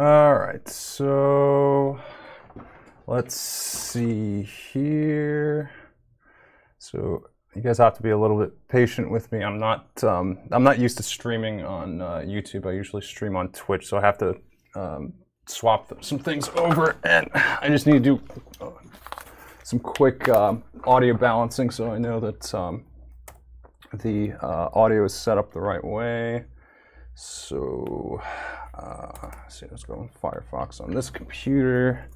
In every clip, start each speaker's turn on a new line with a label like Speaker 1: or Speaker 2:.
Speaker 1: All right, so let's see here. So you guys have to be a little bit patient with me. I'm not used to streaming on YouTube. I usually stream on Twitch, so I have to swap some things over, and I just need to do some quick audio balancing so I know that the audio is set up the right way. So, see, let's go in Firefox on this computer.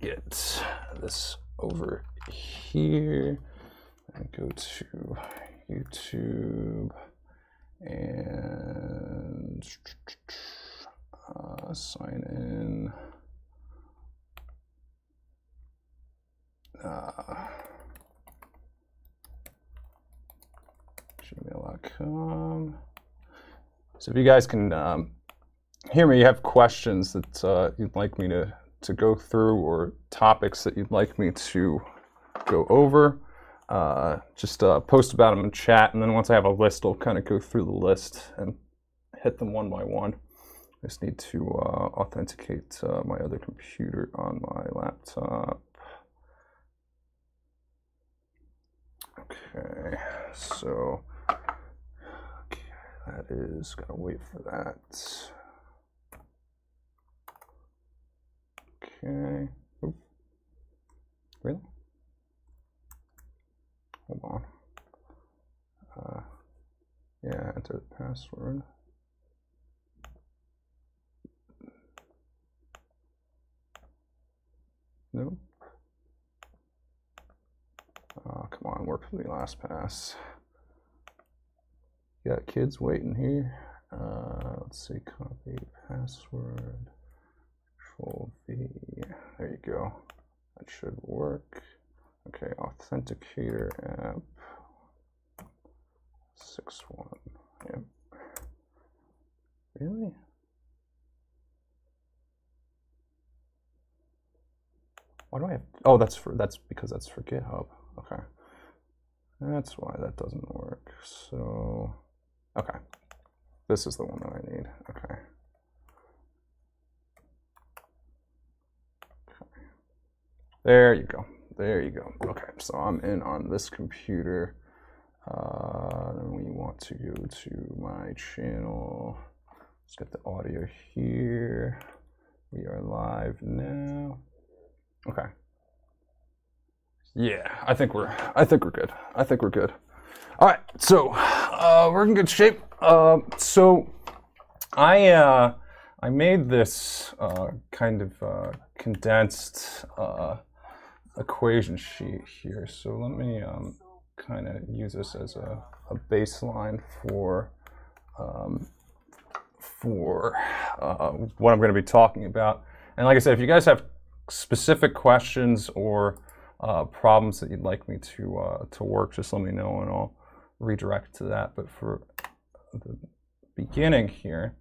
Speaker 1: Get this over here and go to YouTube and sign in. Gmail.com. So if you guys can hear me, you have questions that you'd like me to go through or topics that you'd like me to go over, just post about them in chat, and then once I have a list, I'll kind of go through the list and hit them one by one. I just need to authenticate my other computer on my laptop. Okay, so that is, gotta wait for that. Okay. Oop. Really? Hold on. Yeah, enter the password. Nope. Come on, work for the LastPass. Got kids waiting here. Let's see, copy password, Control V. There you go. That should work. Okay, Authenticator app. 6-1. Yep. Really? Why do I have? Oh, that's because that's for GitHub. Okay. That's why that doesn't work. So, okay. This is the one that I need. Okay. Okay. There you go. There you go. Okay, so I'm in on this computer. Then we want to go to my channel. Let's get the audio here. We are live now. Okay. Yeah, I think we're good. I think we're good. All right, so we're in good shape. So I made this kind of condensed equation sheet here. So let me kind of use this as a baseline for what I'm going to be talking about. And like I said, if you guys have specific questions or problems that you'd like me to work, just let me know and I'll redirect to that. But for the beginning here,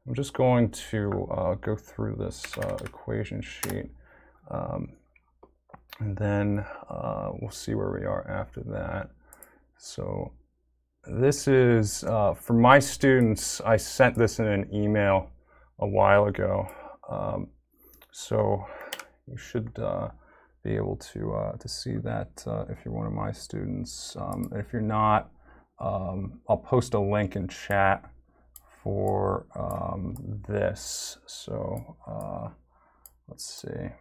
Speaker 1: I'm just going to go through this equation sheet, and then we'll see where we are after that. So this is, for my students, I sent this in an email a while ago. So you should be able to see that if you're one of my students. If you're not, I'll post a link in chat for this. So let's see.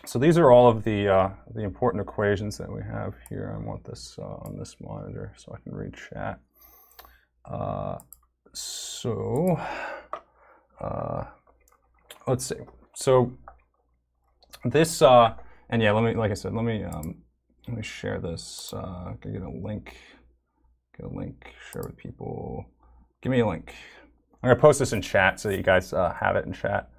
Speaker 1: So these are all of the important equations that we have here. I want this on this monitor so I can read chat. Let's see. So this and yeah, like I said, let me share this. Get a link. Share with people. Give me a link. I'm gonna post this in chat so that you guys have it in chat.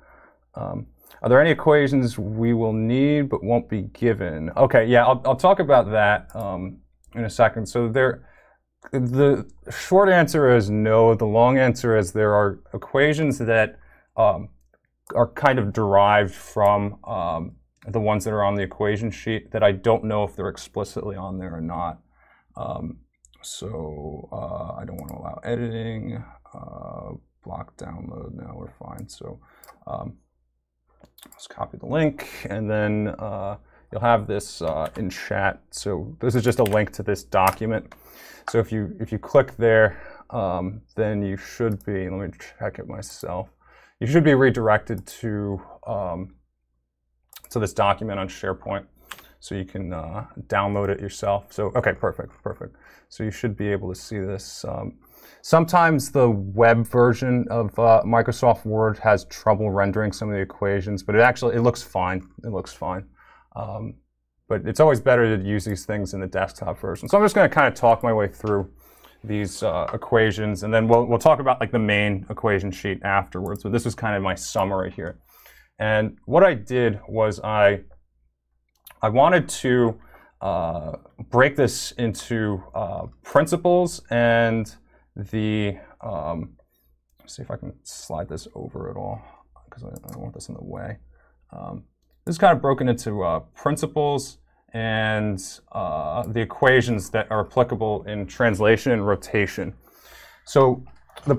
Speaker 1: Are there any equations we will need but won't be given? Okay, yeah, I'll talk about that in a second. So the short answer is no. The long answer is there are equations that are kind of derived from the ones that are on the equation sheet that I don't know if they're explicitly on there or not. So I don't want to allow editing. block download. Now we're fine. So let's copy the link, and then you'll have this in chat. So this is just a link to this document. So if you click there, then you should be, let me check it myself. You should be redirected to this document on SharePoint, so you can download it yourself. So okay, perfect. So you should be able to see this. Sometimes the web version of Microsoft Word has trouble rendering some of the equations, but it looks fine. It looks fine. But it's always better to use these things in the desktop version. So I'm just going to kind of talk my way through these equations, and then we'll talk about like the main equation sheet afterwards. So this is kind of my summary here. And what I did was I wanted to break this into principles and the, let's see if I can slide this over at all, because I don't want this in the way. This is kind of broken into principles and the equations that are applicable in translation and rotation. So the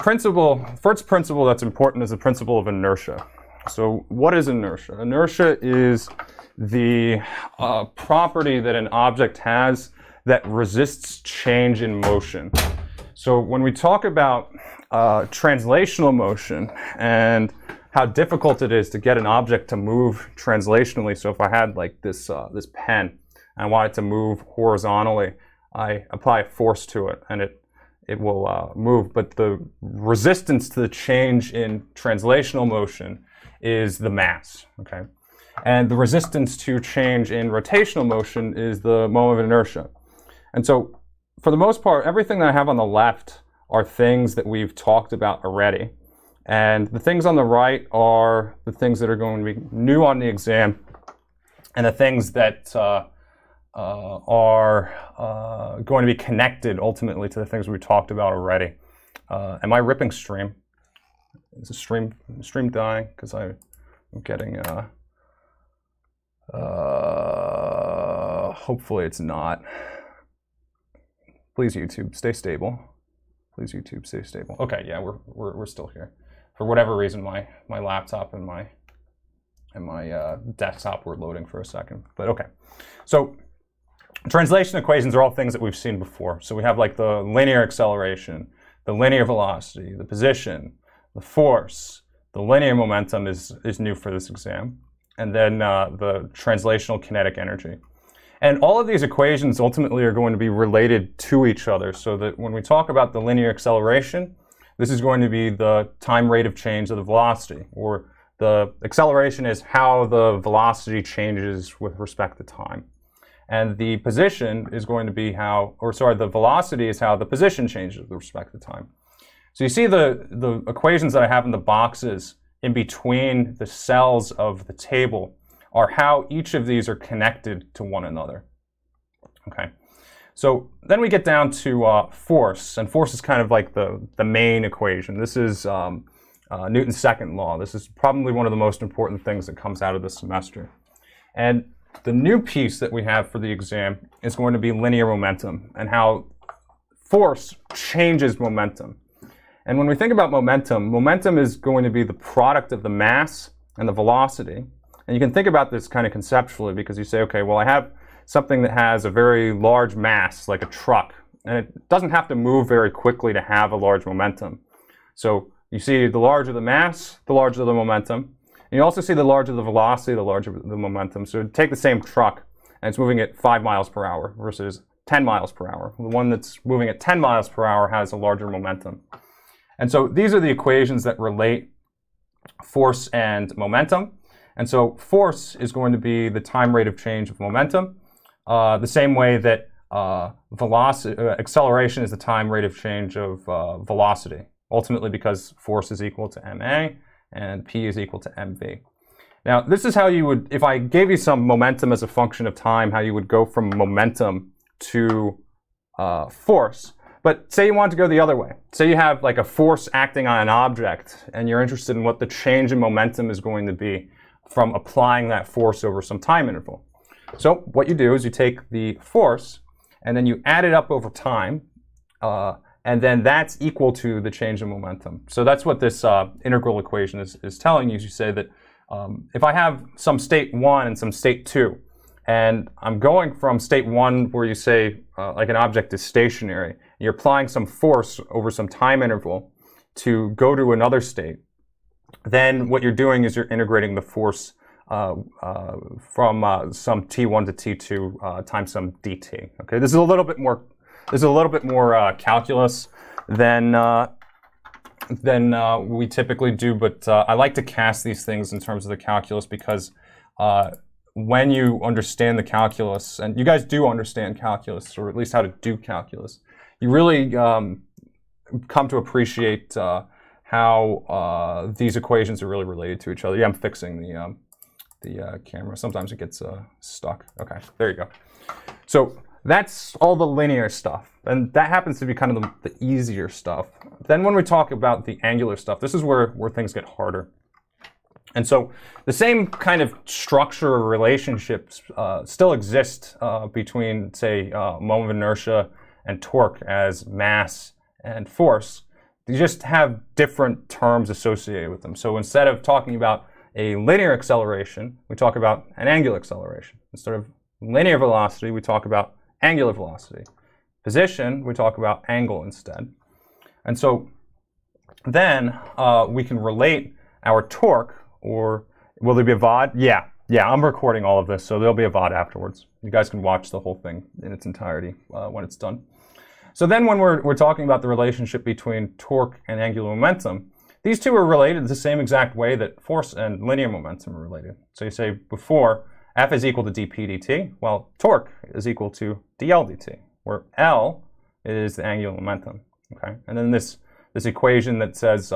Speaker 1: first principle that's important is the principle of inertia. So what is inertia? Inertia is the property that an object has that resists change in motion. So when we talk about translational motion and how difficult it is to get an object to move translationally. So if I had like this this pen and I want it to move horizontally, I apply a force to it and it will move. But the resistance to the change in translational motion is the mass, okay? And the resistance to change in rotational motion is the moment of inertia. And so for the most part, everything that I have on the left are things that we've talked about already. And the things on the right are the things that are going to be new on the exam, and the things that are going to be connected ultimately to the things we talked about already. Am I ripping stream? Is the stream dying? Because I'm getting, hopefully it's not. Please YouTube, stay stable. Please YouTube, stay stable. Okay, yeah, we're still here. For whatever reason, my laptop and my desktop were loading for a second, but okay. So translation equations are all things that we've seen before. So we have like the linear acceleration, the linear velocity, the position, the force, the linear momentum is new for this exam, and then the translational kinetic energy. And all of these equations ultimately are going to be related to each other, so that when we talk about the linear acceleration, this is going to be the time rate of change of the velocity, or the acceleration is how the velocity changes with respect to time. And the position is going to be the velocity is how the position changes with respect to time. So you see the equations that I have in the boxes in between the cells of the table are how each of these are connected to one another. Okay. So then we get down to force, and force is kind of like the main equation. This is Newton's second law. This is probably one of the most important things that comes out of this semester. And the new piece that we have for the exam is going to be linear momentum, and how force changes momentum. And when we think about momentum, momentum is going to be the product of the mass and the velocity. And you can think about this kind of conceptually, because you say, okay, well, I have something that has a very large mass, like a truck, and it doesn't have to move very quickly to have a large momentum. So you see the larger the mass, the larger the momentum. And you also see the larger the velocity, the larger the momentum. So take the same truck, and it's moving at 5 miles per hour versus 10 miles per hour. The one that's moving at 10 miles per hour has a larger momentum. And so these are the equations that relate force and momentum. And so force is going to be the time rate of change of momentum, the same way that acceleration is the time rate of change of velocity, ultimately because force is equal to ma and p is equal to mv. Now, this is how you would, if I gave you some momentum as a function of time, how you would go from momentum to force. But say you want to go the other way. Say you have like a force acting on an object, and you're interested in what the change in momentum is going to be from applying that force over some time interval. So what you do is you take the force, and then you add it up over time, and then that's equal to the change in momentum. So that's what this integral equation is telling you. You say that if I have some state 1 and some state 2, and I'm going from state 1 where you say like an object is stationary, and you're applying some force over some time interval to go to another state, then what you're doing is you're integrating the force from some t1 to t2 times some dt. Okay, this is a little bit more calculus than we typically do, but I like to cast these things in terms of the calculus because when you understand the calculus, and you guys do understand calculus, or at least how to do calculus, you really come to appreciate how these equations are really related to each other. Yeah, I'm fixing the camera. Sometimes it gets stuck. Okay, there you go. So that's all the linear stuff, and that happens to be kind of the easier stuff. Then when we talk about the angular stuff, this is where things get harder. And so the same kind of structure of relationships still exist between, say, moment of inertia and torque as mass and force. They just have different terms associated with them. So instead of talking about a linear acceleration, we talk about an angular acceleration. Instead of linear velocity, we talk about angular velocity. Position, we talk about angle instead. And so then we can relate our torque, or will there be a VOD? Yeah, I'm recording all of this, so there'll be a VOD afterwards. You guys can watch the whole thing in its entirety when it's done. So then when we're talking about the relationship between torque and angular momentum, these two are related the same exact way that force and linear momentum are related. So you say before, F is equal to dp dt. Well, torque is equal to dl dt, where L is the angular momentum. Okay, and then this equation that says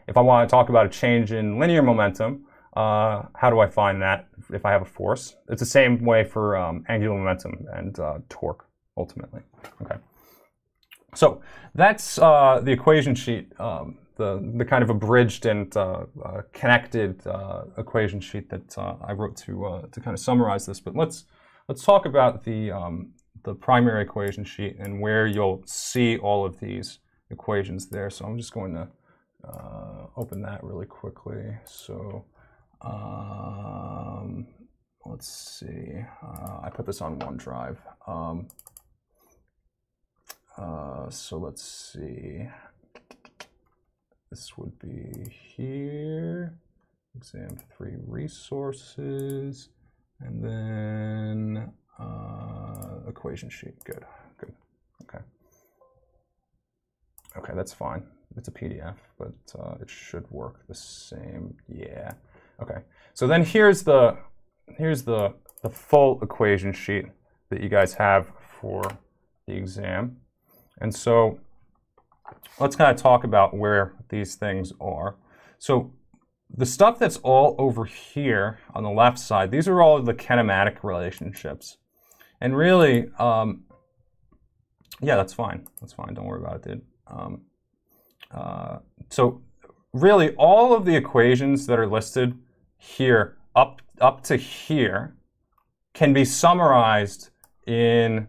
Speaker 1: if I want to talk about a change in linear momentum, how do I find that if I have a force? It's the same way for angular momentum and torque, ultimately. Okay, so that's the equation sheet, the kind of abridged and connected equation sheet that I wrote to kind of summarize this. But let's talk about the primary equation sheet and where you'll see all of these equations there. So I'm just going to open that really quickly. So let's see. I put this on OneDrive. So let's see. This would be here. Exam 3 resources, and then equation sheet. Good. Okay, that's fine. It's a PDF, but it should work the same. Yeah. Okay. So then here's the full equation sheet that you guys have for the exam. And so let's kind of talk about where these things are. So the stuff that's all over here on the left side, these are all the kinematic relationships. And really, yeah, that's fine. That's fine. Don't worry about it, dude. So really, all of the equations that are listed here up to here can be summarized in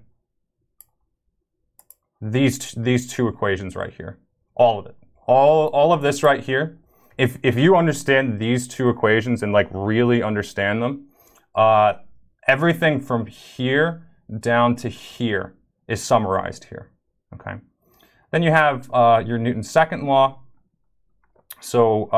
Speaker 1: these two equations right here. All of it. All of this right here. If you understand these two equations and like really understand them, everything from here down to here is summarized here. Okay. Then you have your Newton's second law. So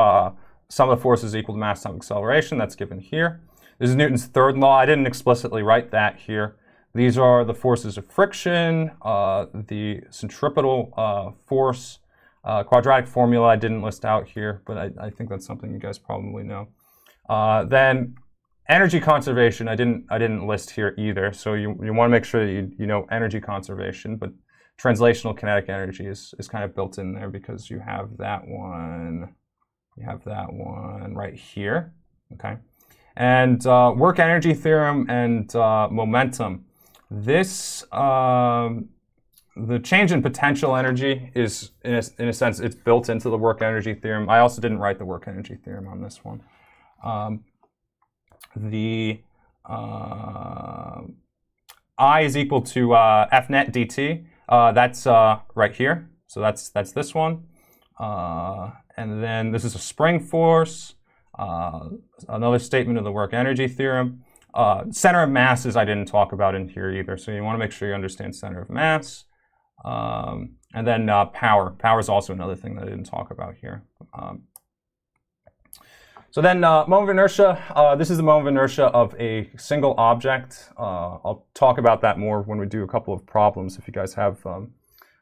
Speaker 1: sum of the forces equal to mass times acceleration. That's given here. This is Newton's third law. I didn't explicitly write that here. These are the forces of friction, the centripetal force, quadratic formula I didn't list out here, but I think that's something you guys probably know. Then energy conservation I didn't list here either. So you want to make sure that you know energy conservation, but translational kinetic energy is kind of built in there because you have that one right here. Okay, and work energy theorem and momentum. This, the change in potential energy is, in a sense, it's built into the work energy theorem. I also didn't write the work energy theorem on this one. I is equal to F net dt. That's right here. So that's this one. And then this is a spring force. Another statement of the work energy theorem. Center of masses I didn't talk about in here either, so you want to make sure you understand center of mass. And then power. Power is also another thing that I didn't talk about here. So then moment of inertia. This is the moment of inertia of a single object. I'll talk about that more when we do a couple of problems if you guys have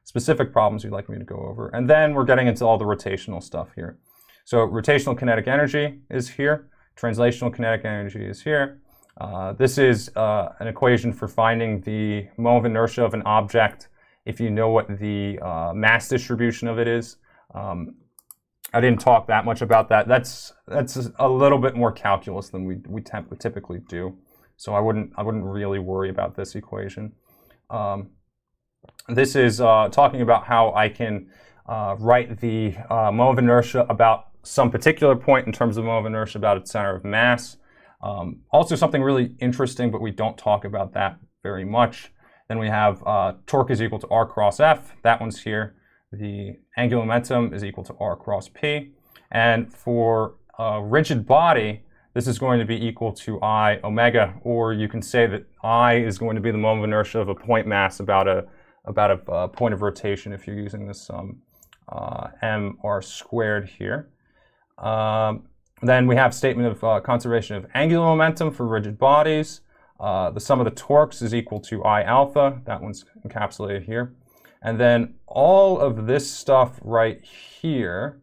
Speaker 1: specific problems you'd like me to go over. And then we're getting into all the rotational stuff here. So rotational kinetic energy is here. Translational kinetic energy is here. This is an equation for finding the moment of inertia of an object if you know what the mass distribution of it is. I didn't talk that much about that. That's a little bit more calculus than we typically do. So I wouldn't really worry about this equation. This is talking about how I can write the moment of inertia about some particular point in terms of moment of inertia about its center of mass. Also something really interesting, but we don't talk about that very much. Then we have torque is equal to R cross F. That one's here. The angular momentum is equal to R cross P. And for a rigid body, this is going to be equal to I omega, or you can say that I is going to be the moment of inertia of a point mass about a point of rotation if you're using this mr squared here. Then we have statement of conservation of angular momentum for rigid bodies. The sum of the torques is equal to I alpha. That one's encapsulated here. And then all of this stuff right here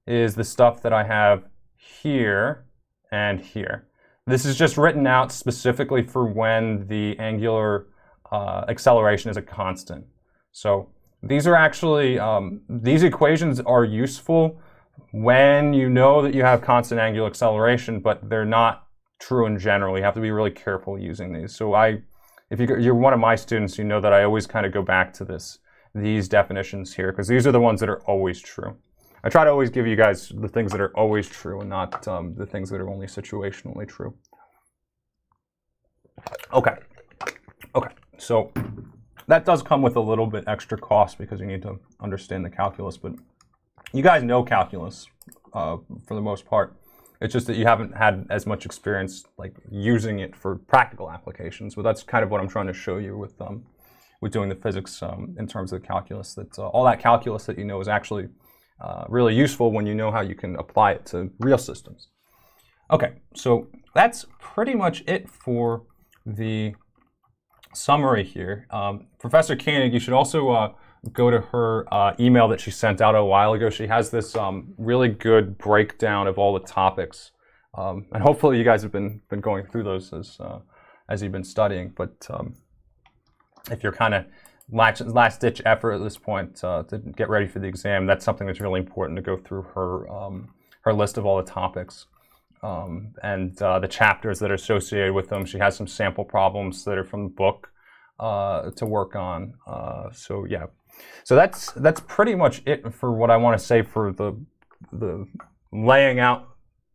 Speaker 1: is the stuff that I have here and here. This is just written out specifically for when the angular acceleration is a constant. So these are actually, these equations are useful when you know that you have constant angular acceleration, but they're not true in general. You have to be really careful using these. So if you're one of my students, you know that I always kind of go back to these definitions here, because these are the ones that are always true. I try to always give you guys the things that are always true and not the things that are only situationally true. Okay. So that does come with a little bit extra cost because you need to understand the calculus, but you guys know calculus for the most part. It's just that you haven't had as much experience like using it for practical applications, but that's kind of what I'm trying to show you with doing the physics in terms of the calculus, that all that calculus that you know is actually really useful when you know how you can apply it to real systems. Okay, so that's pretty much it for the summary here. Professor Koenig, you should also go to her email that she sent out a while ago. She has this really good breakdown of all the topics. And hopefully you guys have been going through those as you've been studying. But if you're kind of last-ditch effort at this point to get ready for the exam, that's something that's really important to go through her list of all the topics and the chapters that are associated with them. She has some sample problems that are from the book to work on. So yeah, so that's pretty much it for what I want to say for the laying out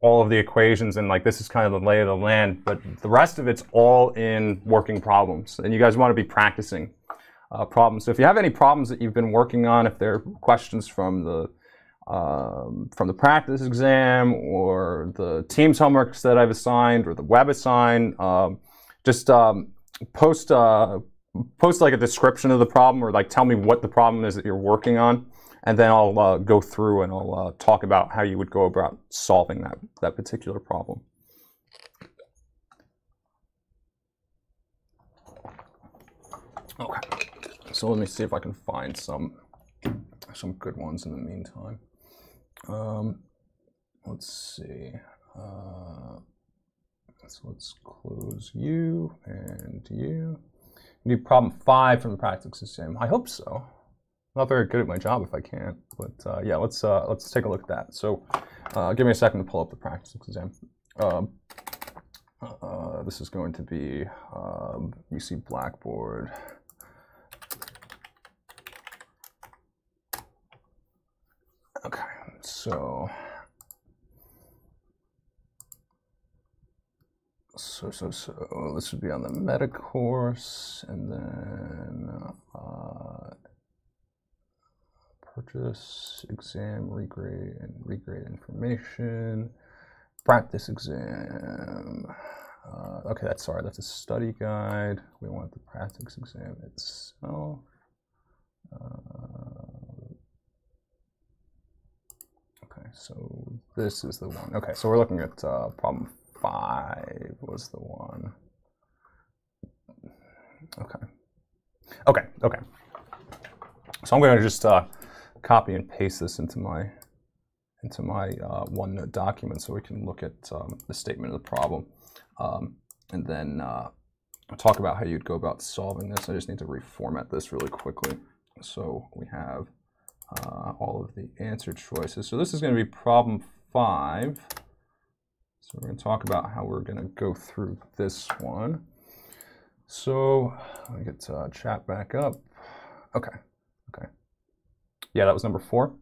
Speaker 1: all of the equations, and like this is kind of the lay of the land, but the rest of it's all in working problems, and you guys want to be practicing problems. So if you have any problems that you've been working on, if there are questions from the practice exam or the Teams homeworks that I've assigned or the web assign, just post like a description of the problem, or like tell me what the problem is that you're working on, and then I'll go through and I'll talk about how you would go about solving that particular problem. Okay, so let me see if I can find some good ones in the meantime. Let's see. So let's close you and you. We do problem 5 from the practice exam. I hope so. I'm not very good at my job if I can't, but yeah, let's take a look at that. So give me a second to pull up the practice exam. This is going to be UC Blackboard. Okay, so this would be on the meta course, and then purchase, exam, regrade, and regrade information. Practice exam. Okay, that's a study guide. We want the practice exam itself. Okay, so this is the one. Okay, so we're looking at problem 5 was the one. Okay. So I'm going to just copy and paste this into my OneNote document so we can look at the statement of the problem, and then talk about how you'd go about solving this. I just need to reformat this really quickly. So we have all of the answer choices. So this is going to be problem 5. So we're going to talk about how we're going to go through this one. So let me get chat back up. Okay. Yeah, that was number 4.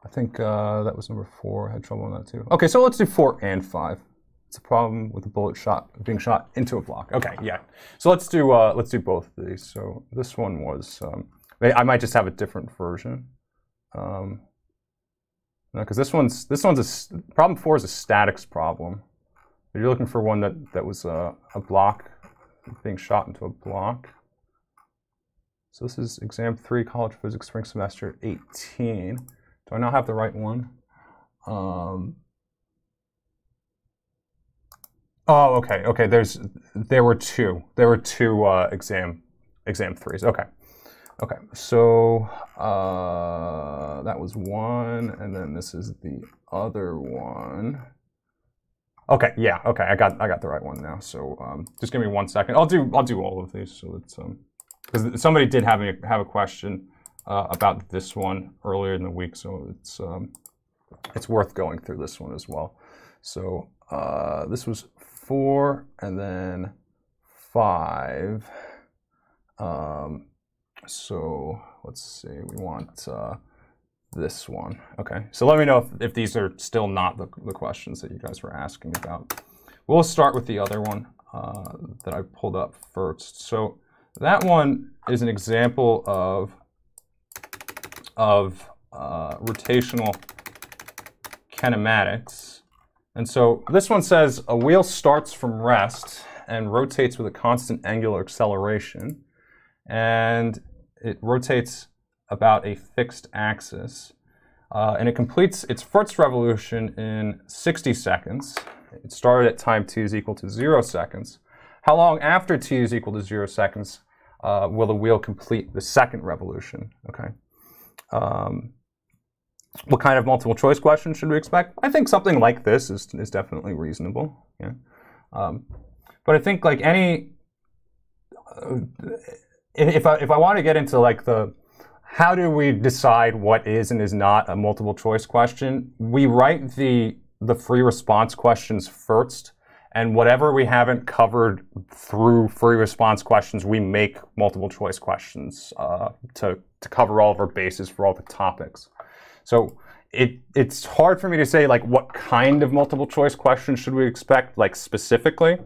Speaker 1: I think that was number 4. I had trouble on that too. Okay, so let's do 4 and 5. It's a problem with a bullet being shot into a block. Okay, yeah. So let's do both of these. So this one was I might just have a different version. Because this one's problem 4 is a statics problem. If you're looking for one that was a block being shot into a block. So this is exam 3, college physics, spring semester 18. Do I not have the right one? Oh, okay. There were two exam 3s. Okay. So that was one, and then this is the other one. Okay, yeah. Okay, I got the right one now. So just give me 1 second. I'll do all of these. So it's because somebody did have a question about this one earlier in the week, so it's worth going through this one as well. So this was 4 and then 5. So let's see, we want this one. Okay, so let me know if these are still not the questions that you guys were asking about. We'll start with the other one that I pulled up first. So that one is an example of rotational kinematics. And so this one says a wheel starts from rest and rotates with a constant angular acceleration, and it rotates about a fixed axis, and it completes its first revolution in 60 seconds. It started at time t is equal to 0 seconds. How long after t is equal to 0 seconds will the wheel complete the second revolution? Okay. What kind of multiple choice question should we expect? I think something like this is definitely reasonable. Yeah. But I think like any, if I want to get into like how do we decide what is and is not a multiple choice question, we write the free response questions first, and whatever we haven't covered through free response questions, we make multiple choice questions to cover all of our bases for all the topics. So it's hard for me to say like what kind of multiple choice question should we expect like specifically.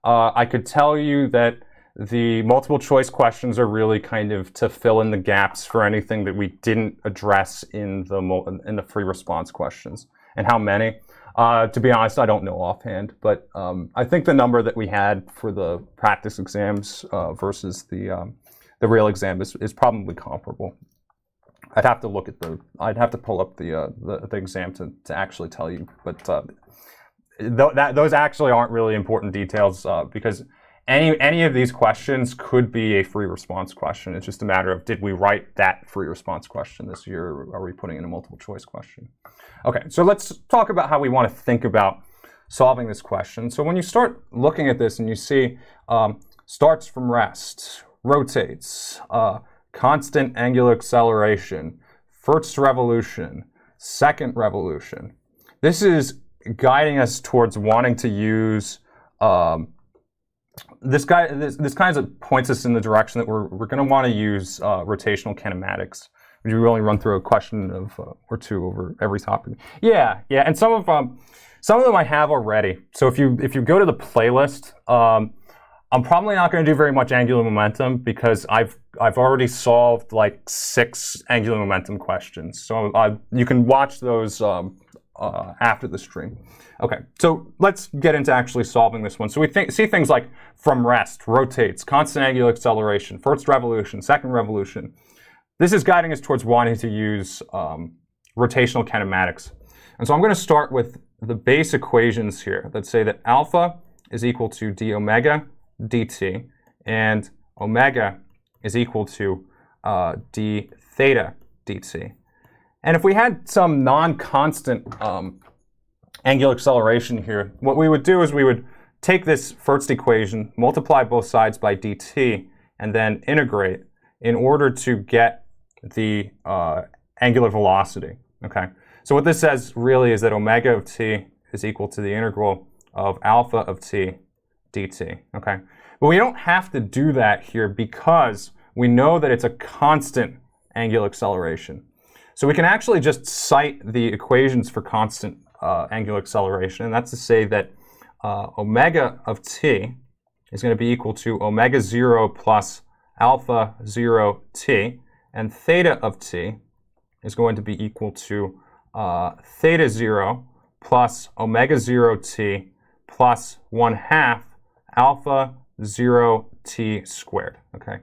Speaker 1: I could tell you that the multiple choice questions are really kind of to fill in the gaps for anything that we didn't address in the free response questions. And how many? To be honest, I don't know offhand, but I think the number that we had for the practice exams versus the real exam is probably comparable. I'd have to look at I'd have to pull up the exam to actually tell you, but those actually aren't really important details because any of these questions could be a free response question. It's just a matter of, did we write that free response question this year, or are we putting in a multiple choice question? Okay, so let's talk about how we want to think about solving this question. So when you start looking at this and you see starts from rest, rotates, constant angular acceleration, first revolution, second revolution, this is guiding us towards wanting to use this kind of points us in the direction that we're going to want to use rotational kinematics. We only run through a question or two over every topic. Yeah, and some of them I have already. So if you go to the playlist, I'm probably not going to do very much angular momentum because I've already solved like 6 angular momentum questions. So you can watch those after the stream. Okay, so let's get into actually solving this one. So we see things like from rest, rotates, constant angular acceleration, first revolution, second revolution. This is guiding us towards wanting to use rotational kinematics. And so I'm going to start with the base equations here that say that alpha is equal to d omega dt, and omega is equal to d theta dt. And if we had some non-constant angular acceleration here, what we would do is we would take this first equation, multiply both sides by dt, and then integrate in order to get the angular velocity. Okay. So what this says really is that omega of t is equal to the integral of alpha of t dt. Okay. But we don't have to do that here because we know that it's a constant angular acceleration. So we can actually just cite the equations for constant angular acceleration, and that's to say that omega of t is going to be equal to omega 0 plus alpha 0 t, and theta of t is going to be equal to theta 0 plus omega 0 t plus 1/2 alpha 0 t squared. Okay.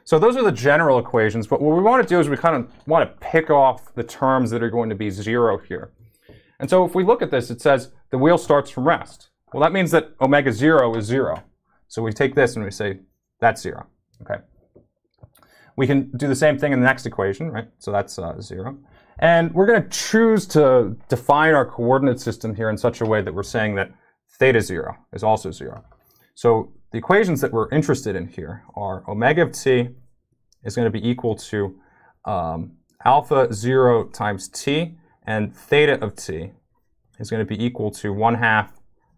Speaker 1: So those are the general equations, but what we want to do is we kind of want to pick off the terms that are going to be 0 here. And so if we look at this, it says the wheel starts from rest. Well, that means that omega 0 is 0. So we take this and we say that's 0. Okay. We can do the same thing in the next equation, right? So that's 0. And we're going to choose to define our coordinate system here in such a way that we're saying that theta 0 is also 0. So the equations that we're interested in here are omega of t is going to be equal to alpha 0 times t, and theta of t is going to be equal to 1/2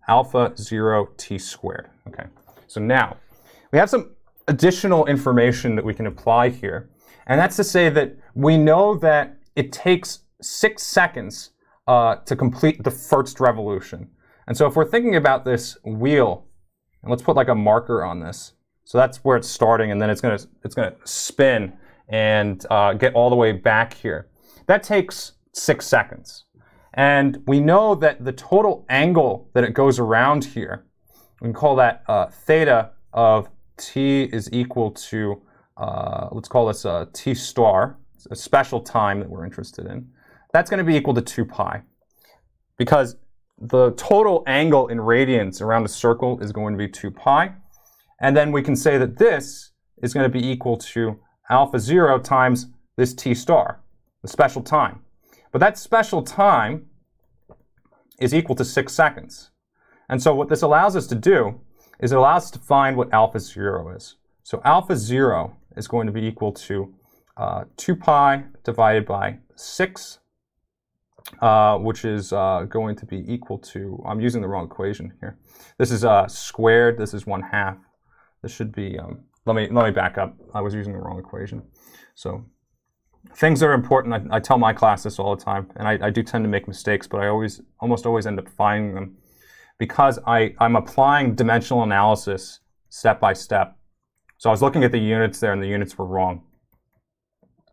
Speaker 1: alpha 0 t squared. Okay. So now we have some additional information that we can apply here, and that's to say that we know that it takes 6 seconds to complete the first revolution. And so if we're thinking about this wheel, and let's put like a marker on this. So that's where it's starting, and then it's gonna spin and get all the way back here. That takes 6 seconds. And we know that the total angle that it goes around here, we can call that theta of t is equal to, let's call this t star, a special time that we're interested in. That's going to be equal to 2 pi. Because the total angle in radians around the circle is going to be 2 pi. And then we can say that this is going to be equal to alpha 0 times this t star, the special time. But that special time is equal to 6 seconds. And so what this allows us to do is it allows us to find what alpha 0 is. So alpha 0 is going to be equal to 2 pi divided by 6, which is going to be equal to, I'm using the wrong equation here. This is squared, this is 1/2. This should be, let me back up. I was using the wrong equation. So things that are important, I tell my class this all the time, and I do tend to make mistakes, but I almost always end up finding them because I'm applying dimensional analysis step by step. So I was looking at the units there, and the units were wrong.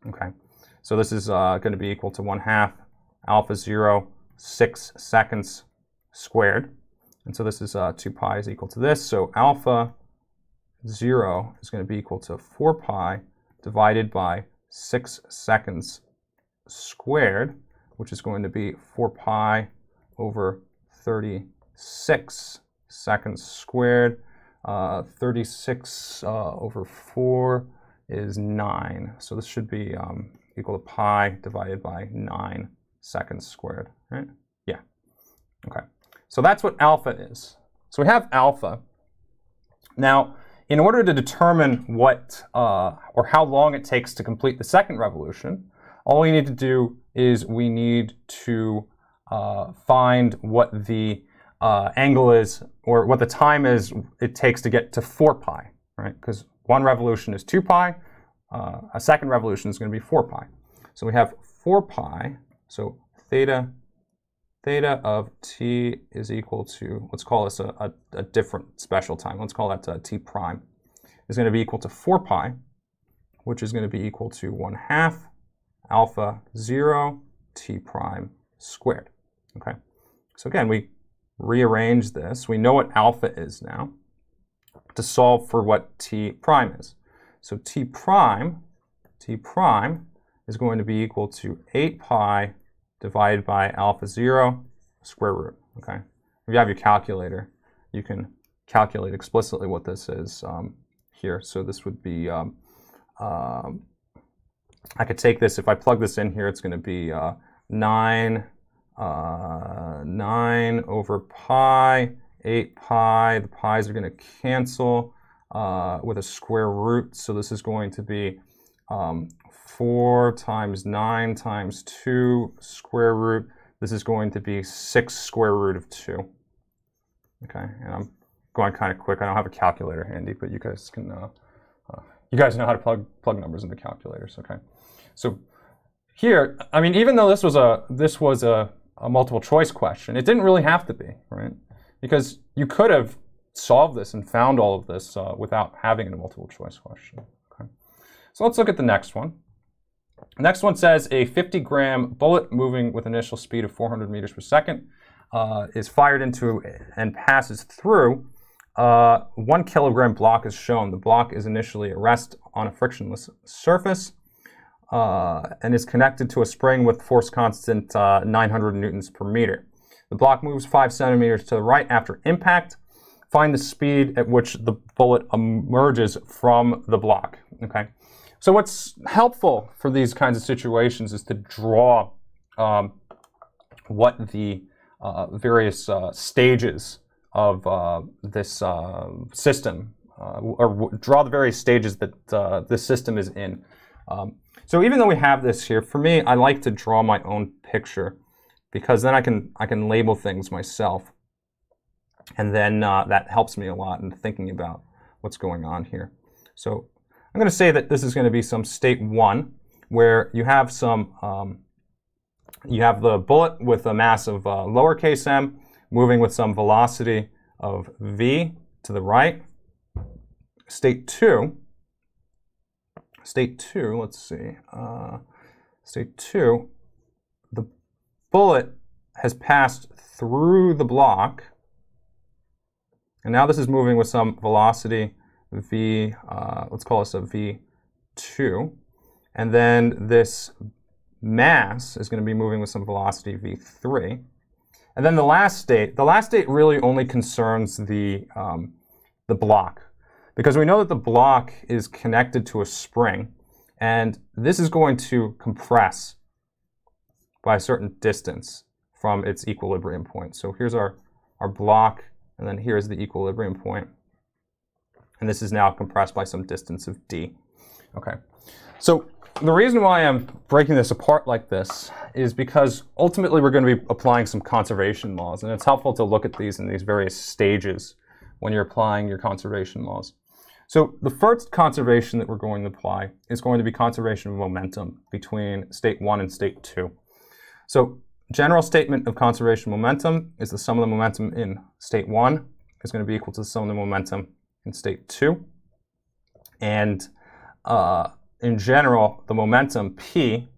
Speaker 1: Okay, so this is going to be equal to 1/2 alpha 0, 6 seconds squared. And so this is 2 pi is equal to this. So alpha 0 is going to be equal to 4 pi divided by 6 seconds squared, which is going to be 4 pi over 36 seconds squared. 36 over 4 is 9. So this should be equal to pi divided by 9 seconds squared, right? Yeah. Okay. So that's what alpha is. So we have alpha. Now, in order to determine what or how long it takes to complete the second revolution, all we need to do is we need to find what the angle is, or what the time is it takes to get to 4 pi, right? Because one revolution is 2 pi, a second revolution is going to be 4 pi. So we have 4 pi, so theta theta of t is equal to, let's call this a different special time. Let's call that t prime, is going to be equal to 4 pi, which is going to be equal to 1/2 alpha 0 t prime squared. Okay, so again, we rearrange this. We know what alpha is now to solve for what t prime is. So t prime is going to be equal to 8 pi divided by alpha 0 square root. Okay, if you have your calculator, you can calculate explicitly what this is here. So this would be, I could take this, if I plug this in here, it's going to be 9 over pi, 8 pi. The pi's are going to cancel with a square root. So this is going to be 4 times 9 times 2 square root. This is going to be 6 square root of 2. Okay, and I'm going kind of quick. I don't have a calculator handy, but you guys can, you guys know how to plug numbers into calculators. Okay, so here, I mean, even though this was a multiple choice question, it didn't really have to be, right? Because you could have solved this and found all of this without having a multiple choice question. Okay, so let's look at the next one. The next one says a 50-gram bullet moving with initial speed of 400 meters per second is fired into and passes through 1 kilogram block is shown. The block is initially at rest on a frictionless surface and is connected to a spring with force constant 900 newtons per meter. The block moves 5 centimeters to the right after impact. Find the speed at which the bullet emerges from the block. Okay. So what's helpful for these kinds of situations is to draw what the various stages of this system, or draw the various stages that this system is in. So even though we have this here, for me, I like to draw my own picture because then I can label things myself, and then that helps me a lot in thinking about what's going on here. So I'm going to say that this is going to be some state 1, where you have some, you have the bullet with a mass of lowercase m moving with some velocity of v to the right. State 2, let's see, state 2, the bullet has passed through the block, and now this is moving with some velocity v, let's call this a v2, and then this mass is going to be moving with some velocity v3. And then the last state really only concerns the block, because we know that the block is connected to a spring, and this is going to compress by a certain distance from its equilibrium point. So here's our block, and then here's the equilibrium point. And this is now compressed by some distance of d. Okay, so the reason why I'm breaking this apart like this is because ultimately we're going to be applying some conservation laws, and it's helpful to look at these in these various stages when you're applying your conservation laws. So the first conservation that we're going to apply is going to be conservation of momentum between state 1 and state 2. So general statement of conservation momentum is the sum of the momentum in state 1 is going to be equal to the sum of the momentum in state 2. And in general, the momentum P,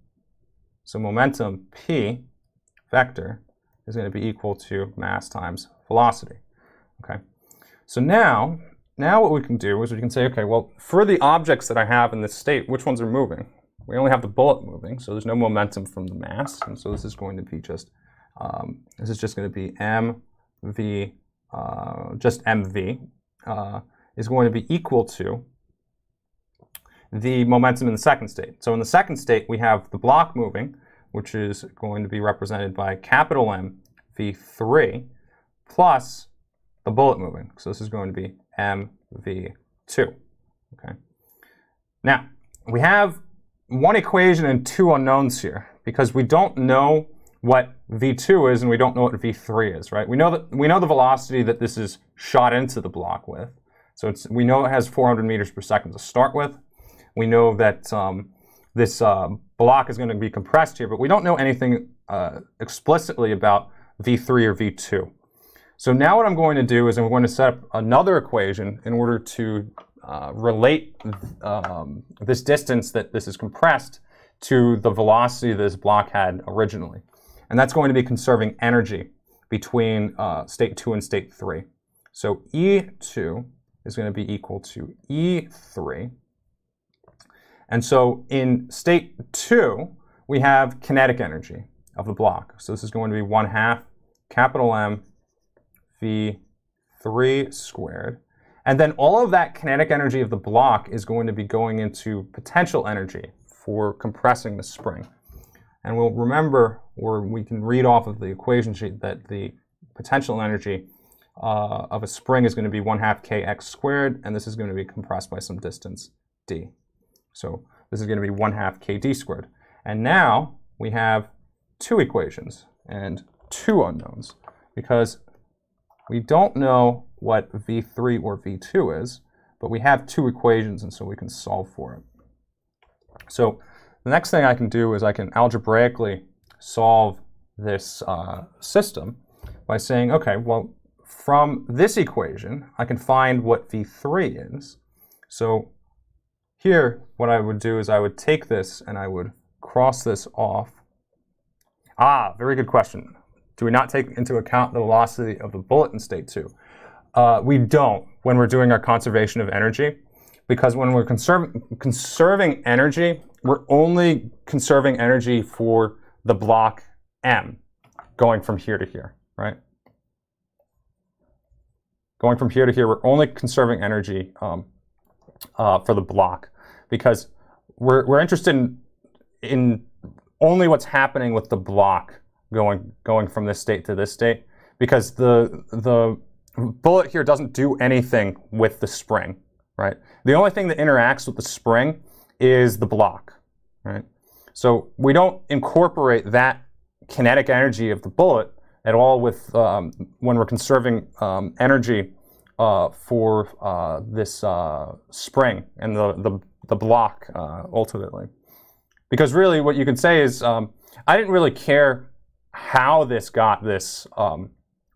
Speaker 1: so momentum P vector is going to be equal to mass times velocity. Okay, so now what we can do is we can say, okay, well, for the objects that I have in this state, which ones are moving? We only have the bullet moving, so there's no momentum from the mass, and so this is going to be just, this is just going to be mv, just mv, is going to be equal to the momentum in the second state. So in the second state, we have the block moving, which is going to be represented by capital M v3 plus the bullet moving. So this is going to be mv2. Okay. Now, we have one equation and 2 unknowns here because we don't know what v2 is and we don't know what v3 is, right? We know the velocity that this is shot into the block with. So we know it has 400 meters per second to start with. We know that this block is going to be compressed here, but we don't know anything explicitly about V3 or V2. So now what I'm going to do is I'm going to set up another equation in order to relate this distance that this is compressed to the velocity this block had originally. And that's going to be conserving energy between state 2 and state 3. So E2 is going to be equal to E3. And so in state 2, we have kinetic energy of the block. So this is going to be 1/2 capital M V3 squared. And then all of that kinetic energy of the block is going to be going into potential energy for compressing the spring. And we'll remember, or we can read off of the equation sheet, that the potential energy of a spring is going to be 1/2 kx squared, and this is going to be compressed by some distance d. So this is going to be 1/2 kd squared. And now we have two equations and two unknowns, because we don't know what V3 or V2 is, but we have two equations, and so we can solve for it. So the next thing I can do is I can algebraically solve this system by saying, okay, well, from this equation, I can find what V3 is. So here, what I would do is I would take this and I would cross this off. Ah, very good question. Do we not take into account the velocity of the bullet in state 2? We don't when we're doing our conservation of energy, because when we're conserving energy, we're only conserving energy for the block M, going from here to here, right? Going from here to here, we're only conserving energy for the block, because we're interested in only what's happening with the block going from this state to this state, because the bullet here doesn't do anything with the spring, right? The only thing that interacts with the spring is the block, right? So we don't incorporate that kinetic energy of the bullet at all with when we're conserving energy for this spring and the block ultimately. Because really what you can say is I didn't really care how this got this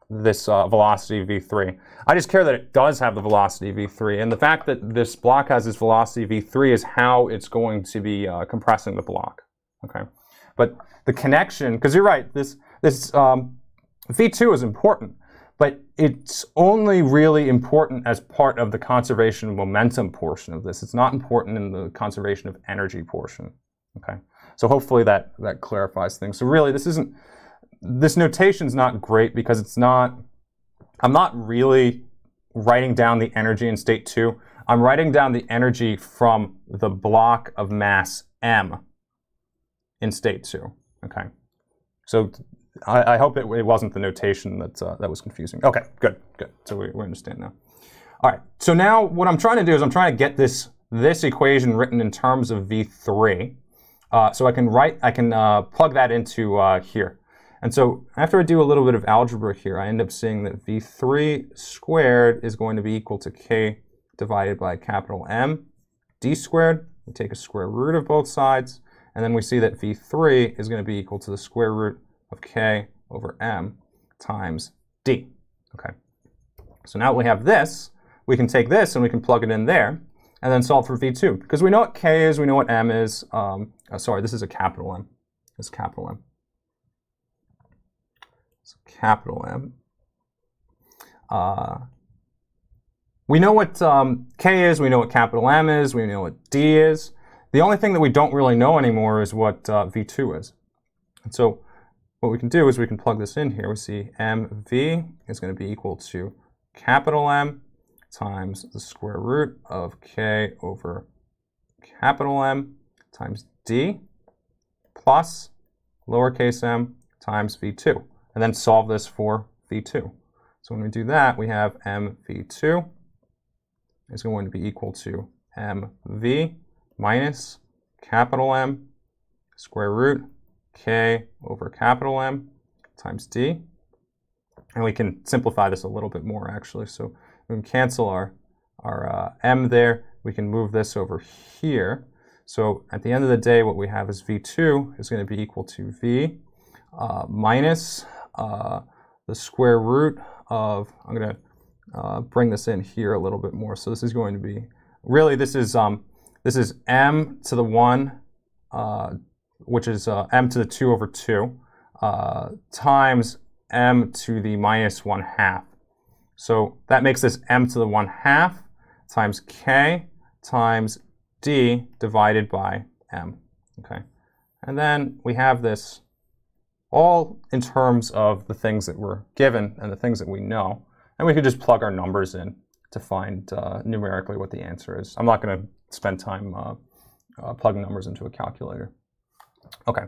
Speaker 1: velocity V3. I just care that it does have the velocity V3, and the fact that this block has this velocity V3 is how it's going to be compressing the block. Okay, but the connection, because you're right, this V2 is important, but it's only really important as part of the conservation of momentum portion of this. It's not important in the conservation of energy portion. Okay, so hopefully that clarifies things. So really, this notation's not great, because it's not, I'm not really writing down the energy in state 2. I'm writing down the energy from the block of mass M in state 2. Okay, so I hope it wasn't the notation that was confusing. Okay, good. So we understand now. All right, so now what I'm trying to do is I'm trying to get this equation written in terms of V3. So I can plug that into here. And so after I do a little bit of algebra here, I end up seeing that V3 squared is going to be equal to K divided by capital M D squared. We take a square root of both sides, and then we see that V3 is going to be equal to the square root of K over M times D. Okay. So now that we have this, we can take this and we can plug it in there, and then solve for V2. Because we know what K is, we know what M is. Sorry, this is a capital M. This is capital M. So capital M. We know what K is, we know what capital M is, we know what D is. The only thing that we don't really know anymore is what V2 is. And so what we can do is we can plug this in here. We see MV is going to be equal to capital M times the square root of K over capital M times D plus lowercase m times V2. And then solve this for V2. So when we do that, we have MV2 is going to be equal to MV minus capital M square root K over capital M times D. And we can simplify this a little bit more, actually. So we can cancel our M there. We can move this over here. So at the end of the day, what we have is V2 is going to be equal to V minus the square root of, I'm going to bring this in here a little bit more. So this is going to be, really this is m to the 1, which is m to the 2 over 2, times m to the minus 1/2. So that makes this m to the 1/2 times k times d divided by m. Okay, and then we have this all in terms of the things that we're given and the things that we know. And we could just plug our numbers in to find numerically what the answer is. I'm not going to spend time plugging numbers into a calculator. Okay,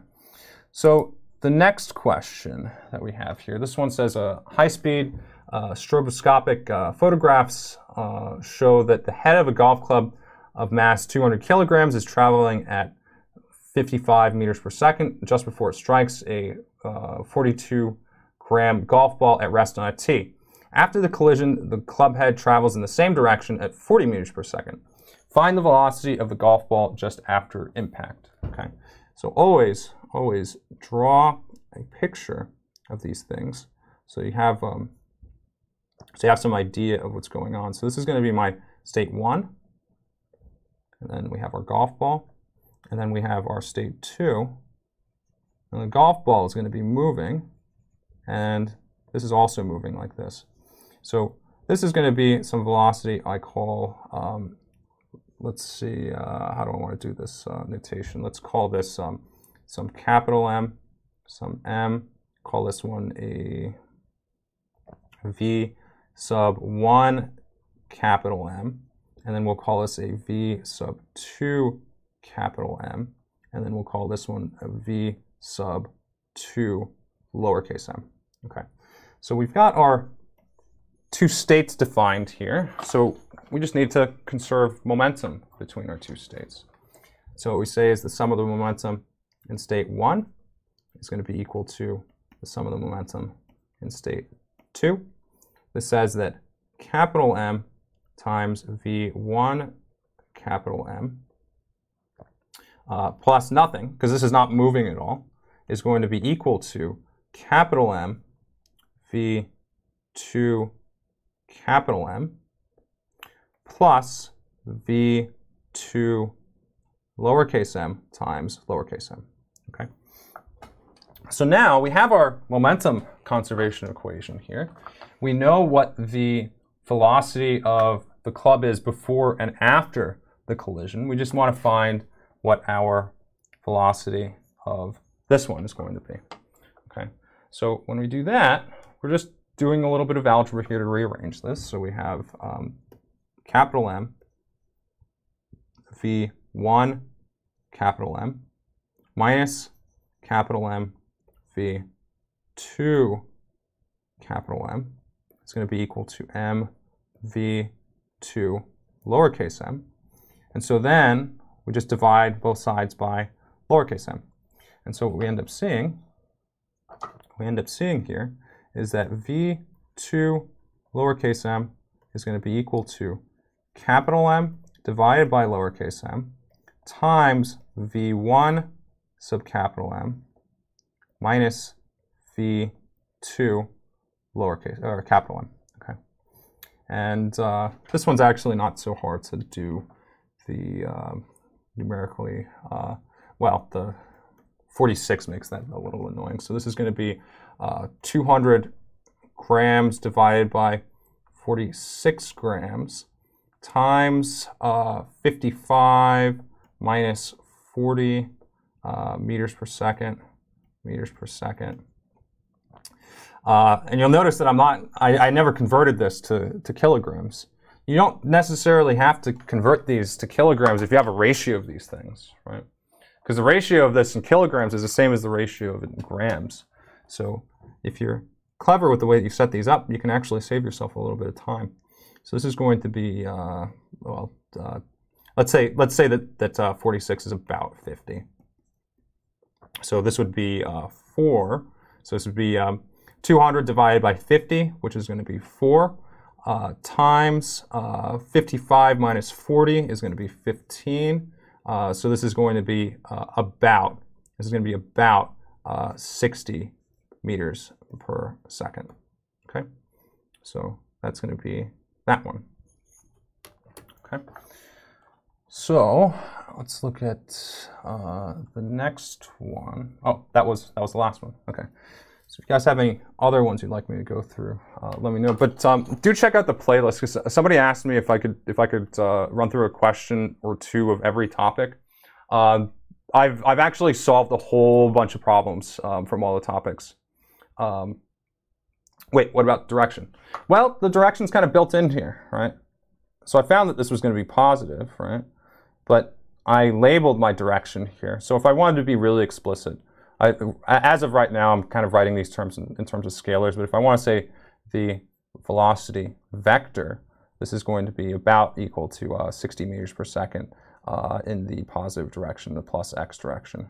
Speaker 1: so the next question that we have here, this one says high-speed stroboscopic photographs show that the head of a golf club of mass 200 kilograms is traveling at 55 meters per second just before it strikes a 42-gram golf ball at rest on a tee. After the collision, the club head travels in the same direction at 40 meters per second. Find the velocity of the golf ball just after impact. Okay, so always draw a picture of these things so you have some idea of what's going on. So this is going to be my state 1, and then we have our golf ball. And then we have our state 2, and the golf ball is going to be moving, and this is also moving like this. So this is going to be some velocity I call, let's see, how do I want to do this notation? Let's call this some capital M, some M, call this one a V sub 1 capital M, and then we'll call this a V sub 2 capital M, and then we'll call this one a V sub 2 lowercase m. Okay, so we've got our two states defined here, so we just need to conserve momentum between our two states. So what we say is the sum of the momentum in state 1 is going to be equal to the sum of the momentum in state 2. This says that capital M times V1 capital M plus nothing, because this is not moving at all, is going to be equal to capital M V2 capital M plus V2 lowercase m times lowercase m. Okay. So now we have our momentum conservation equation here. We know what the velocity of the club is before and after the collision. We just want to find what our velocity of this one is going to be. Okay, so when we do that, we're just doing a little bit of algebra here to rearrange this. So we have capital M V1 capital M minus capital M V2 capital M. It's going to be equal to M V2 lowercase m. And so then we just divide both sides by lowercase m. And so what we end up seeing here is that V2 lowercase m is going to be equal to capital M divided by lowercase m times V1 subcapital M minus V2 lowercase or capital M. Okay, and this one's actually not so hard to do the numerically. Well, the 46 makes that a little annoying. So this is going to be 200 grams divided by 46 grams times 55 minus 40 meters per second. And you'll notice that I never converted this to kilograms. You don't necessarily have to convert these to kilograms if you have a ratio of these things, right? Because the ratio of this in kilograms is the same as the ratio of it in grams. So if you're clever with the way that you set these up, you can actually save yourself a little bit of time. So this is going to be, let's say that 46 is about 50. So this would be 4. So this would be 200 divided by 50, which is going to be 4, times 55 minus 40 is going to be 15. So this is going to be about 60 meters per second. Okay, so that's going to be that one. Okay, so let's look at the next one. Oh, that was the last one. Okay, so if you guys have any other ones you'd like me to go through, let me know. But do check out the playlist, because somebody asked me if I could run through a question or two of every topic. I've actually solved a whole bunch of problems from all the topics. Wait, what about direction? Well, the direction's kind of built in here, right? So I found that this was going to be positive, right? But I labeled my direction here. So if I wanted to be really explicit, as of right now, I'm kind of writing these terms in terms of scalars. But if I want to say the velocity vector, this is going to be about equal to 60 meters per second in the positive direction, the plus x direction.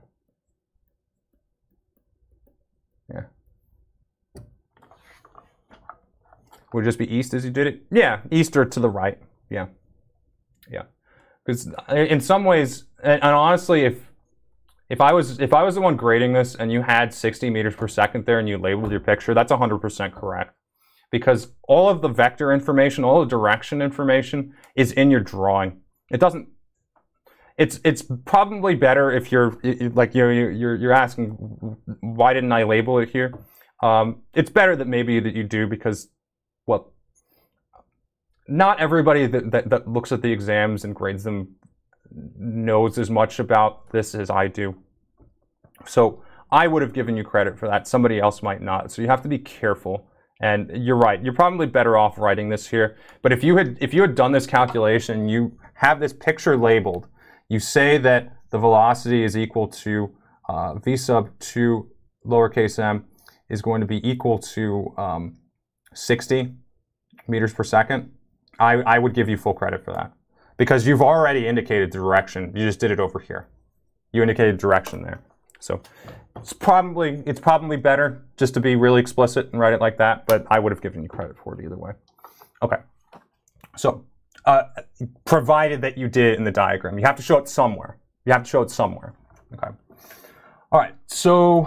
Speaker 1: Yeah. Would it just be east as you did it? Yeah, east or to the right. Yeah, yeah. Because in some ways, and honestly, if I was the one grading this and you had 60 meters per second there and you labeled your picture, that's 100% correct. Because all of the vector information, all the direction information is in your drawing. It doesn't. It's probably better if you're asking, why didn't I label it here? It's better that maybe that you do, because, well, not everybody that looks at the exams and grades them knows as much about this as I do. So I would have given you credit for that. Somebody else might not. So you have to be careful. And you're right. You're probably better off writing this here. But if you had done this calculation, you have this picture labeled. You say that the velocity is equal to v sub 2 lowercase m is going to be equal to 60 meters per second. I would give you full credit for that, because you've already indicated the direction. You just did it over here. You indicated direction there. So it's probably better just to be really explicit and write it like that, but I would have given you credit for it either way. Okay. So provided that you did it in the diagram. You have to show it somewhere. Okay. All right. So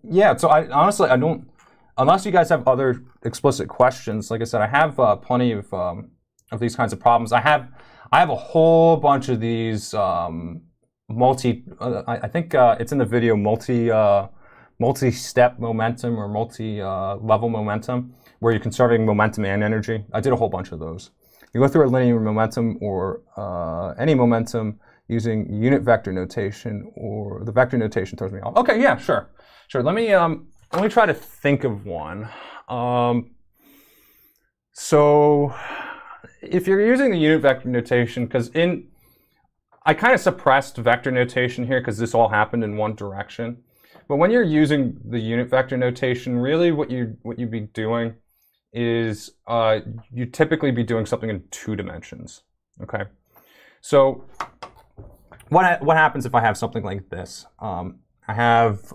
Speaker 1: yeah, so I honestly don't, unless you guys have other explicit questions, like I said, I have plenty of these kinds of problems. I have a whole bunch of these I think it's in the video, multi-step momentum or multi-level momentum, where you're conserving momentum and energy. I did a whole bunch of those. You go through a linear momentum or any momentum using unit vector notation, or the vector notation throws me off. Okay, yeah, sure. Let me try to think of one. So if you're using the unit vector notation, because I kind of suppressed vector notation here because this all happened in one direction. But when you're using the unit vector notation, really what you'd be doing is you typically be doing something in 2 dimensions. Okay, so what happens if I have something like this? I have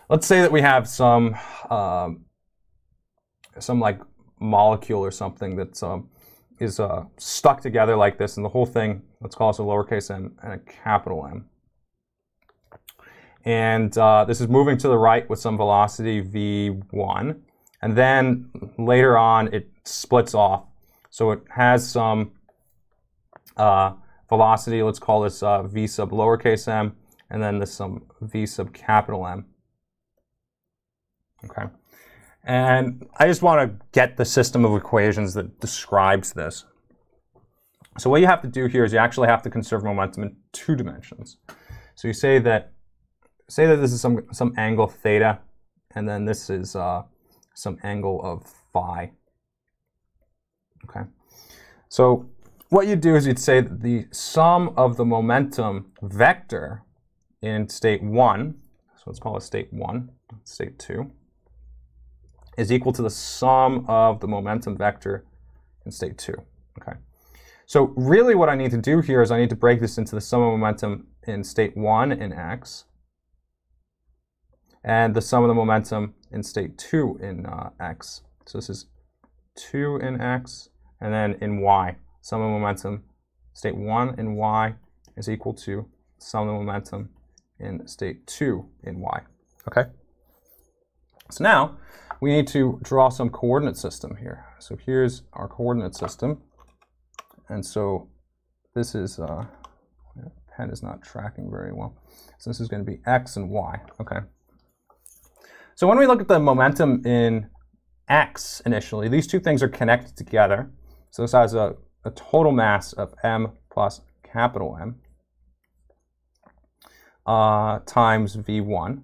Speaker 1: let's say that we have some like molecule or something that's is stuck together like this, and the whole thing, let's call this a lowercase m and a capital M. And this is moving to the right with some velocity v1, and then later on it splits off. So it has some velocity, let's call this v sub lowercase m, and then this some v sub capital M. Okay. And I just want to get the system of equations that describes this. So what you have to do here is you actually have to conserve momentum in 2 dimensions. So you say that this is some angle theta, and then this is some angle of phi. Okay. So what you do is you'd say that the sum of the momentum vector in state 1, so let's call it state 1, state 2, is equal to the sum of the momentum vector in state 2. Okay. So really what I need to do here is I need to break this into the sum of momentum in state 1 in x, and the sum of the momentum in state 2 in x. So this is 2 in x, and then in y, sum of momentum state 1 in y is equal to sum of the momentum in state 2 in y. Okay. So now we need to draw some coordinate system here. So here's our coordinate system. And so this is, pen is not tracking very well. So this is going to be x and y. Okay. So when we look at the momentum in x initially, these two things are connected together. So this has a total mass of m plus capital M times v1.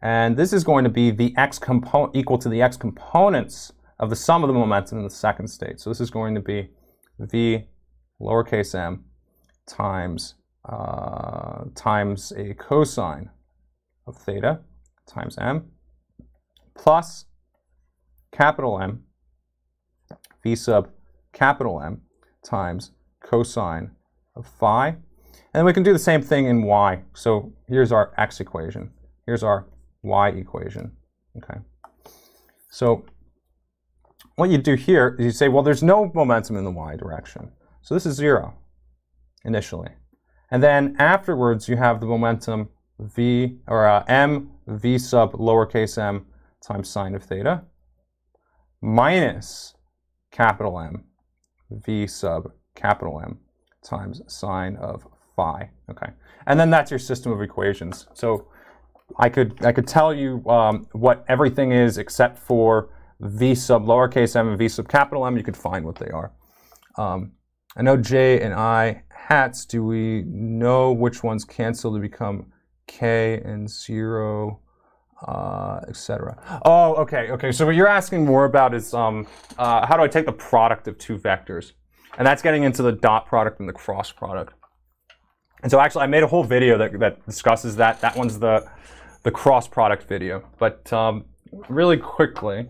Speaker 1: And this is going to be the x component equal to the x components of the sum of the momentum in the second state. So this is going to be v lowercase m times times a cosine of theta times m plus capital M v sub capital M times cosine of phi. And we can do the same thing in y. So here's our x equation. Here's our y equation. Okay. So what you do here is you say, well, there's no momentum in the y direction. So this is 0 initially. And then afterwards, you have the momentum v, or m v sub lowercase m times sine of theta minus capital M v sub capital M times sine of phi. Okay. And then that's your system of equations. So I could tell you what everything is except for v sub lowercase m and v sub capital M. You could find what they are. I know j and I hats. Do we know which ones cancel to become k and 0, etc.? Oh, okay, okay. So what you're asking more about is how do I take the product of two vectors? And that's getting into the dot product and the cross product. And so actually, I made a whole video that discusses that. That one's the cross product video. But really quickly,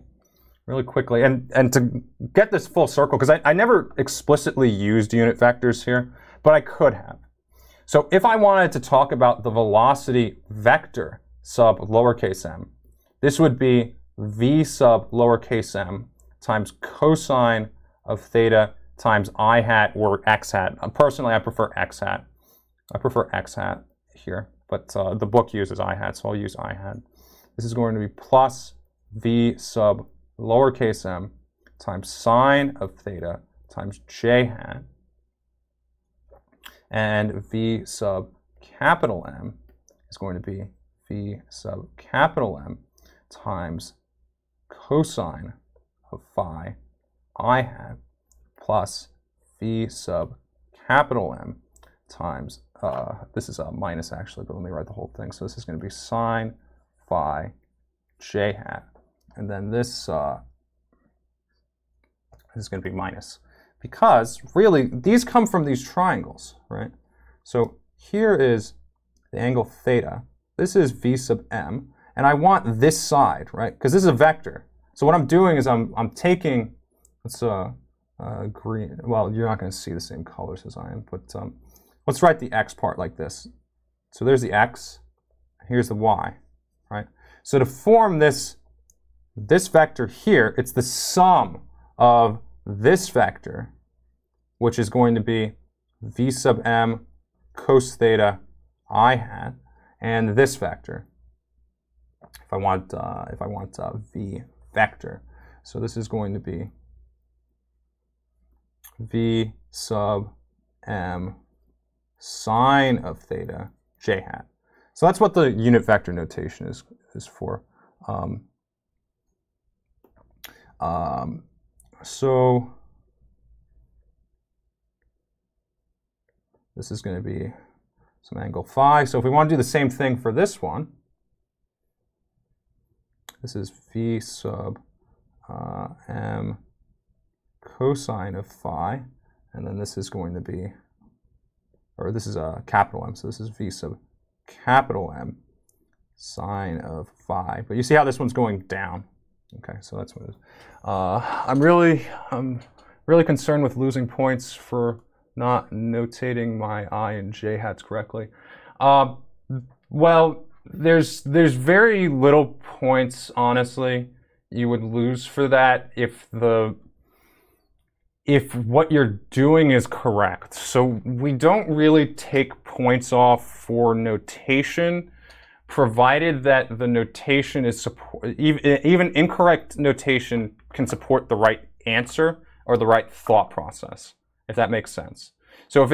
Speaker 1: and to get this full circle, because I never explicitly used unit vectors here, but I could have. So if I wanted to talk about the velocity vector sub lowercase m, this would be v sub lowercase m times cosine of theta times I hat or x hat. Personally, I prefer x hat. I prefer x hat here, but the book uses I hat, so I'll use I hat. This is going to be plus v sub lowercase m times sine of theta times j hat, and v sub capital M is going to be v sub capital M times cosine of phi I hat plus v sub capital M times, this is a minus actually, but let me write the whole thing. So this is going to be sine phi j hat. And then this is going to be minus. Because really, these come from these triangles, right? So here is the angle theta. This is v sub m. And I want this side, right? Because this is a vector. So what I'm doing is I'm taking, let's green. Well, you're not going to see the same colors as I am, but let's write the x part like this. So there's the x. Here's the y, right? So to form this vector here, it's the sum of this vector, which is going to be v sub m cos theta I hat, and this vector. If I want v vector, so this is going to be v sub m sine of theta j hat. So that's what the unit vector notation is for. So this is going to be some angle phi. So if we want to do the same thing for this one, this is v sub m cosine of phi, and then this is going to be, or this is a capital M, so this is v sub capital M sine of phi. But you see how this one's going down. Okay, so that's what it is. I'm really concerned with losing points for not notating my I and j hats correctly. Well, there's very little points, honestly, you would lose for that if what you're doing is correct. So we don't really take points off for notation. provided that the notation is even incorrect notation can support the right answer or the right thought process, if that makes sense. So if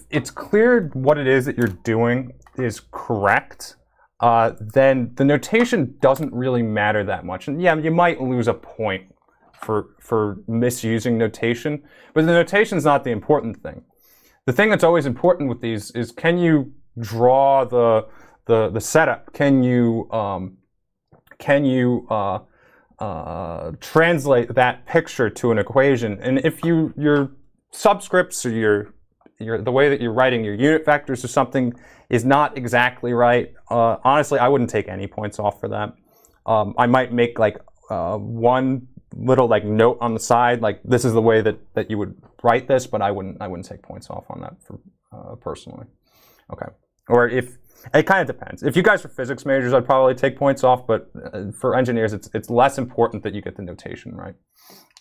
Speaker 1: it's clear what it is that you're doing is correct, then the notation doesn't really matter that much. And yeah, you might lose a point for misusing notation, but the notation is not the important thing. The thing that's always important with these is, can you draw the setup? Can you translate that picture to an equation? And if your subscripts or the way that you're writing your unit vectors or something is not exactly right, honestly, I wouldn't take any points off for that. I might make like one little like note on the side, like this is the way that you would write this, but I wouldn't take points off on that for personally. Okay. Or if it kind of depends. If you guys are physics majors, I'd probably take points off, but for engineers, it's less important that you get the notation right.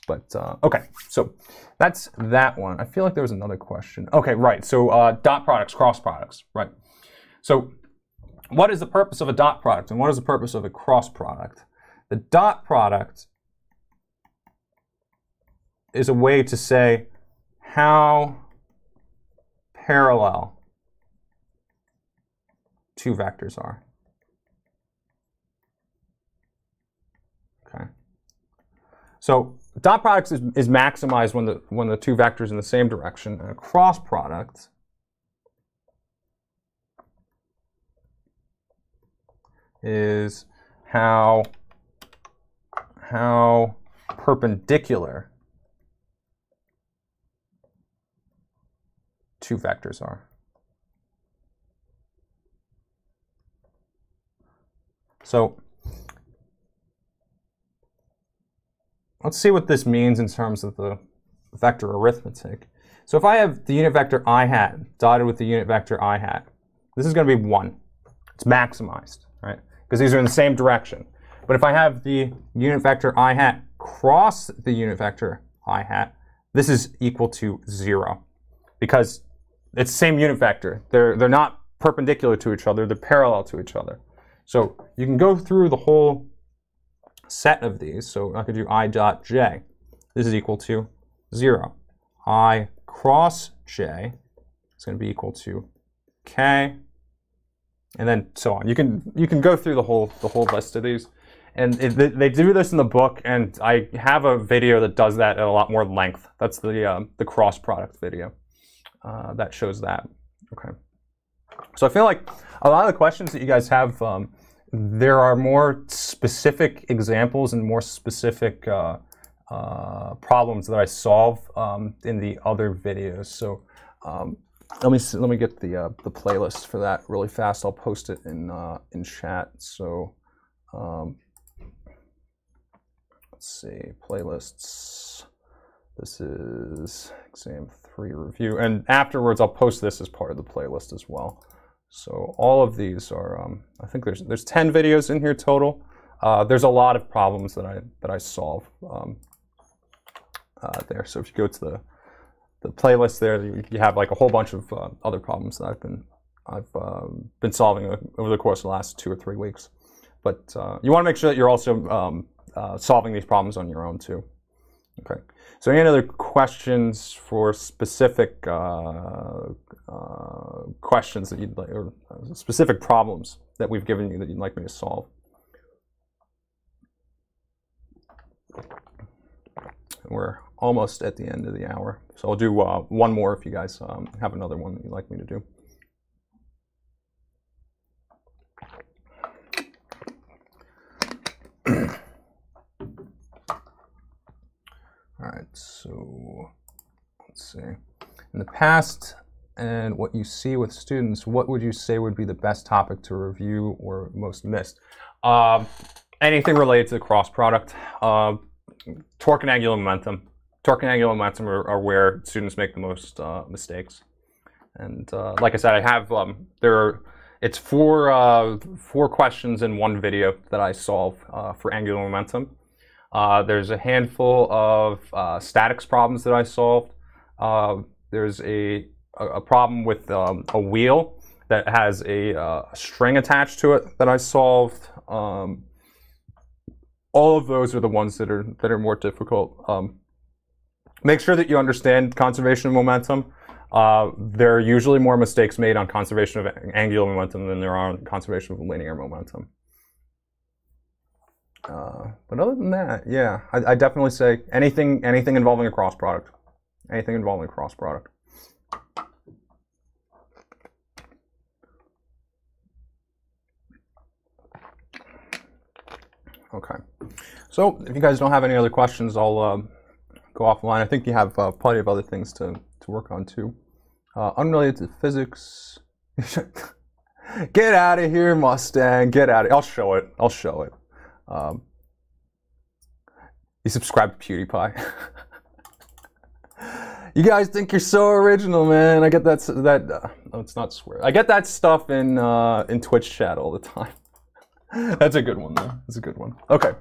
Speaker 1: But okay, so that's that one. I feel like there was another question. Okay, right. So dot products, cross products, right? So what is the purpose of a dot product, and what is the purpose of a cross product? The dot product is a way to say how parallel two vectors are. Okay. So dot products is maximized when the two vectors in the same direction, and a cross product is how perpendicular two vectors are. So let's see what this means in terms of the vector arithmetic. So if I have the unit vector I hat dotted with the unit vector I hat, this is going to be 1. It's maximized, right? Because these are in the same direction. But if I have the unit vector I hat cross the unit vector I hat, this is equal to 0. Because it's the same unit vector. They're not perpendicular to each other, they're parallel to each other. So you can go through the whole set of these. So I could do I dot j. This is equal to 0. I cross j is going to be equal to k, and then so on. You can go through the whole list of these, and they do this in the book. And I have a video that does that at a lot more length. That's the cross product video that shows that. Okay. So I feel like a lot of the questions that you guys have, there are more specific examples and more specific problems that I solve in the other videos. So let me get the playlist for that really fast. I'll post it in chat. So let's see, playlists. This is exam 3 review, and afterwards I'll post this as part of the playlist as well. So all of these are, I think there's 10 videos in here total. There's a lot of problems that I solve there. So if you go to the playlist there, you have like a whole bunch of other problems that I've been solving over the course of the last 2 or 3 weeks. But you want to make sure that you're also solving these problems on your own too. Okay. So any other questions for specific questions that you'd like, or specific problems that we've given you that you'd like me to solve? We're almost at the end of the hour, so I'll do one more if you guys have another one that you'd like me to do. All right, so let's see. In the past and what you see with students, what would you say would be the best topic to review or most missed? Anything related to the cross product. Torque and angular momentum. Torque and angular momentum are where students make the most mistakes. And like I said, I have it's four questions in one video that I solve for angular momentum. There's a handful of statics problems that I solved. There's a problem with a wheel that has a string attached to it that I solved. All of those are the ones that are more difficult. Make sure that you understand conservation of momentum. There are usually more mistakes made on conservation of angular momentum than there are on conservation of linear momentum. But other than that, yeah, I definitely say anything involving a cross product. Anything involving a cross product. Okay. So if you guys don't have any other questions, I'll go offline. I think you have plenty of other things to work on too. Unrelated to physics. Get out of here, Mustang. Get out of here. I'll show it. I'll show it. You subscribe to PewDiePie. You guys think you're so original, man. I get that. Oh, it's not swear. I get that stuff in Twitch chat all the time. That's a good one, though. That's a good one. Okay.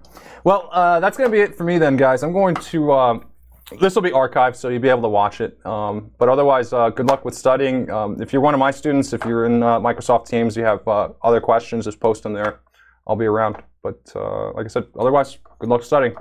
Speaker 1: Well, that's going to be it for me then, guys. I'm going to... this will be archived, so you'll be able to watch it. But otherwise, good luck with studying. If you're one of my students, if you're in Microsoft Teams, you have other questions, just post them there. I'll be around. But like I said, otherwise, good luck studying.